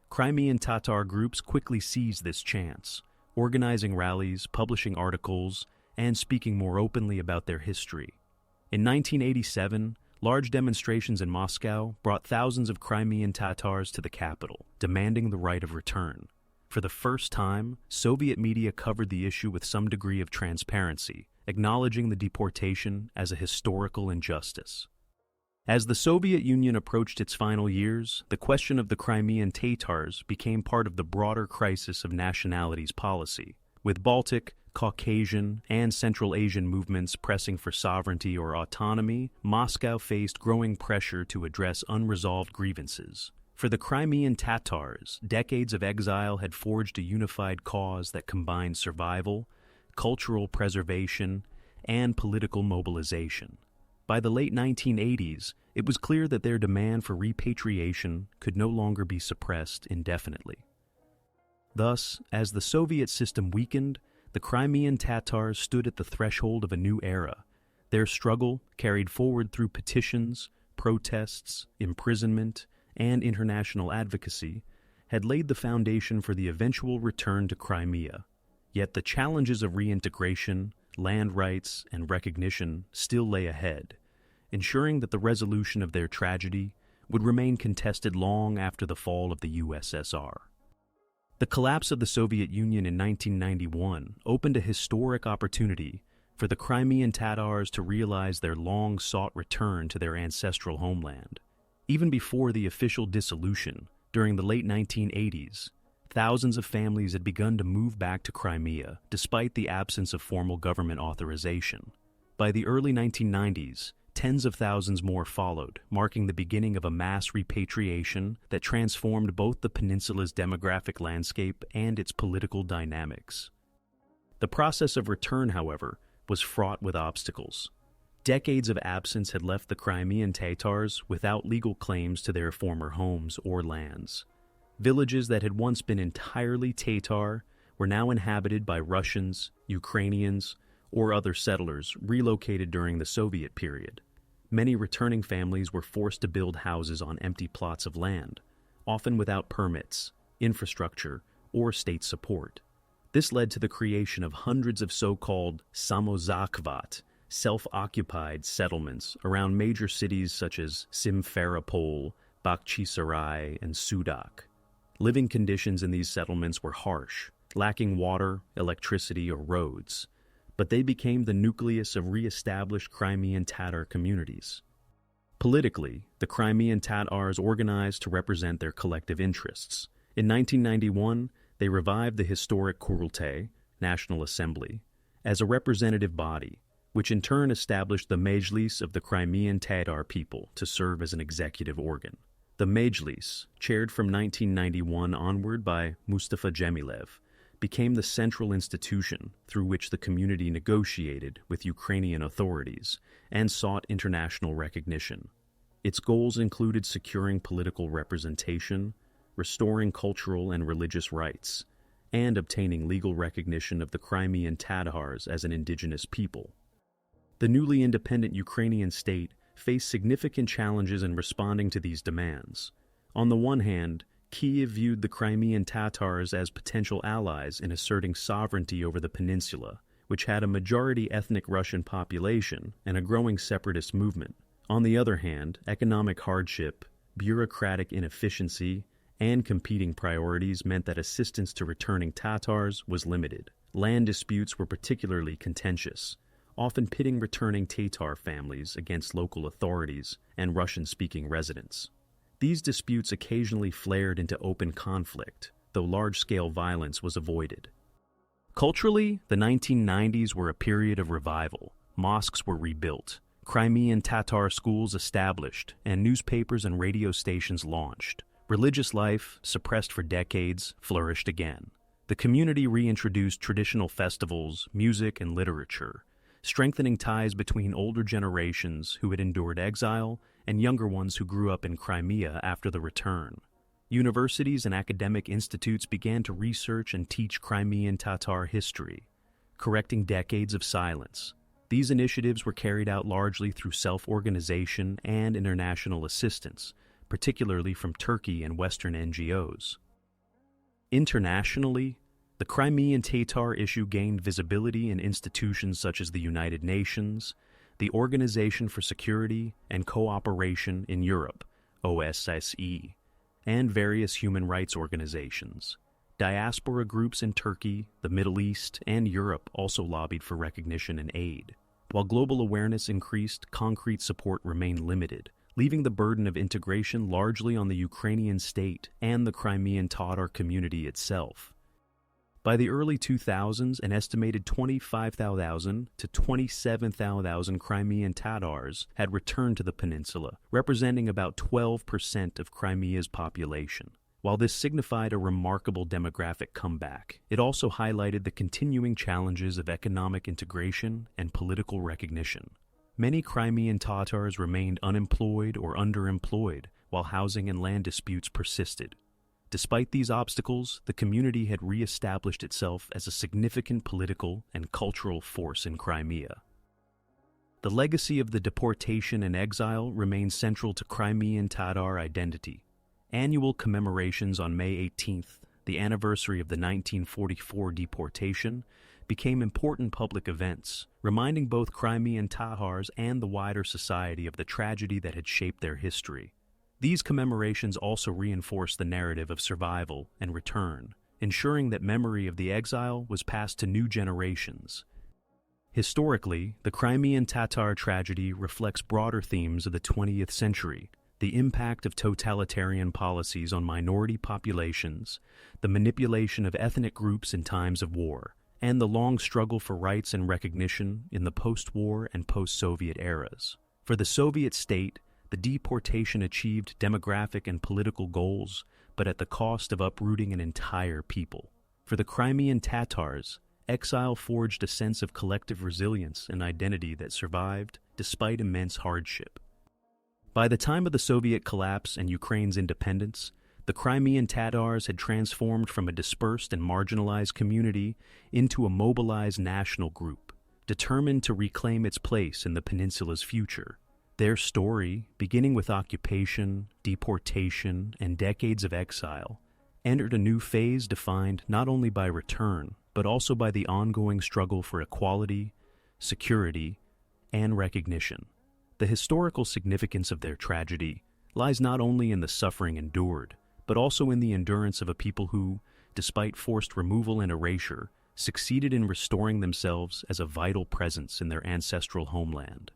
Crimean Tatar groups quickly seized this chance, organizing rallies, publishing articles, and speaking more openly about their history. In 1987, large demonstrations in Moscow brought thousands of Crimean Tatars to the capital, demanding the right of return. For the first time, Soviet media covered the issue with some degree of transparency, acknowledging the deportation as a historical injustice. As the Soviet Union approached its final years, the question of the Crimean Tatars became part of the broader crisis of nationalities policy, with Baltic, Caucasian, and Central Asian movements pressing for sovereignty or autonomy. Moscow faced growing pressure to address unresolved grievances. For the Crimean Tatars, decades of exile had forged a unified cause that combined survival, cultural preservation, and political mobilization. By the late 1980s, it was clear that their demand for repatriation could no longer be suppressed indefinitely. Thus, as the Soviet system weakened, the Crimean Tatars stood at the threshold of a new era. Their struggle, carried forward through petitions, protests, imprisonment, and international advocacy, had laid the foundation for the eventual return to Crimea. Yet the challenges of reintegration, land rights, and recognition still lay ahead, ensuring that the resolution of their tragedy would remain contested long after the fall of the USSR. The collapse of the Soviet Union in 1991 opened a historic opportunity for the Crimean Tatars to realize their long-sought return to their ancestral homeland. Even before the official dissolution, during the late 1980s, thousands of families had begun to move back to Crimea despite the absence of formal government authorization. By the early 1990s, tens of thousands more followed, marking the beginning of a mass repatriation that transformed both the peninsula's demographic landscape and its political dynamics. The process of return, however, was fraught with obstacles. Decades of absence had left the Crimean Tatars without legal claims to their former homes or lands. Villages that had once been entirely Tatar were now inhabited by Russians, Ukrainians, or other settlers relocated during the Soviet period. Many returning families were forced to build houses on empty plots of land, often without permits, infrastructure, or state support. This led to the creation of hundreds of so-called samozakhvat, self-occupied settlements around major cities such as Simferopol, Bakhchisarai, and Sudak. Living conditions in these settlements were harsh, lacking water, electricity, or roads, but they became the nucleus of re-established Crimean Tatar communities. Politically, the Crimean Tatars organized to represent their collective interests. In 1991, they revived the historic Qurultay, National Assembly, as a representative body, which in turn established the Mejlis of the Crimean Tatar people to serve as an executive organ. The Mejlis, chaired from 1991 onward by Mustafa Dzhemilev, became the central institution through which the community negotiated with Ukrainian authorities and sought international recognition. Its goals included securing political representation, restoring cultural and religious rights, and obtaining legal recognition of the Crimean Tatars as an indigenous people. The newly independent Ukrainian state faced significant challenges in responding to these demands. On the one hand, Kyiv viewed the Crimean Tatars as potential allies in asserting sovereignty over the peninsula, which had a majority ethnic Russian population and a growing separatist movement. On the other hand, economic hardship, bureaucratic inefficiency, and competing priorities meant that assistance to returning Tatars was limited. Land disputes were particularly contentious, often pitting returning Tatar families against local authorities and Russian-speaking residents. These disputes occasionally flared into open conflict, though large-scale violence was avoided. Culturally, the 1990s were a period of revival. Mosques were rebuilt, Crimean Tatar schools established, and newspapers and radio stations launched. Religious life, suppressed for decades, flourished again. The community reintroduced traditional festivals, music, and literature, strengthening ties between older generations who had endured exile and younger ones who grew up in Crimea after the return. Universities and academic institutes began to research and teach Crimean Tatar history, correcting decades of silence. These initiatives were carried out largely through self-organization and international assistance, particularly from Turkey and Western NGOs. Internationally, the Crimean Tatar issue gained visibility in institutions such as the United Nations, the Organization for Security and Cooperation in Europe, OSCE, and various human rights organizations. Diaspora groups in Turkey, the Middle East, and Europe also lobbied for recognition and aid. While global awareness increased, concrete support remained limited, leaving the burden of integration largely on the Ukrainian state and the Crimean Tatar community itself. By the early 2000s, an estimated 25,000 to 27,000 Crimean Tatars had returned to the peninsula, representing about 12% of Crimea's population. While this signified a remarkable demographic comeback, it also highlighted the continuing challenges of economic integration and political recognition. Many Crimean Tatars remained unemployed or underemployed, while housing and land disputes persisted. Despite these obstacles, the community had re-established itself as a significant political and cultural force in Crimea. The legacy of the deportation and exile remains central to Crimean Tatar identity. Annual commemorations on May 18th, the anniversary of the 1944 deportation, became important public events, reminding both Crimean Tatars and the wider society of the tragedy that had shaped their history. These commemorations also reinforced the narrative of survival and return, ensuring that memory of the exile was passed to new generations. Historically, the Crimean Tatar tragedy reflects broader themes of the 20th century: the impact of totalitarian policies on minority populations, the manipulation of ethnic groups in times of war, and the long struggle for rights and recognition in the post-war and post-Soviet eras. For the Soviet state, the deportation achieved demographic and political goals, but at the cost of uprooting an entire people. For the Crimean Tatars, exile forged a sense of collective resilience and identity that survived despite immense hardship. By the time of the Soviet collapse and Ukraine's independence, the Crimean Tatars had transformed from a dispersed and marginalized community into a mobilized national group, determined to reclaim its place in the peninsula's future. Their story, beginning with occupation, deportation, and decades of exile, entered a new phase defined not only by return, but also by the ongoing struggle for equality, security, and recognition. The historical significance of their tragedy lies not only in the suffering endured, but also in the endurance of a people who, despite forced removal and erasure, succeeded in restoring themselves as a vital presence in their ancestral homeland.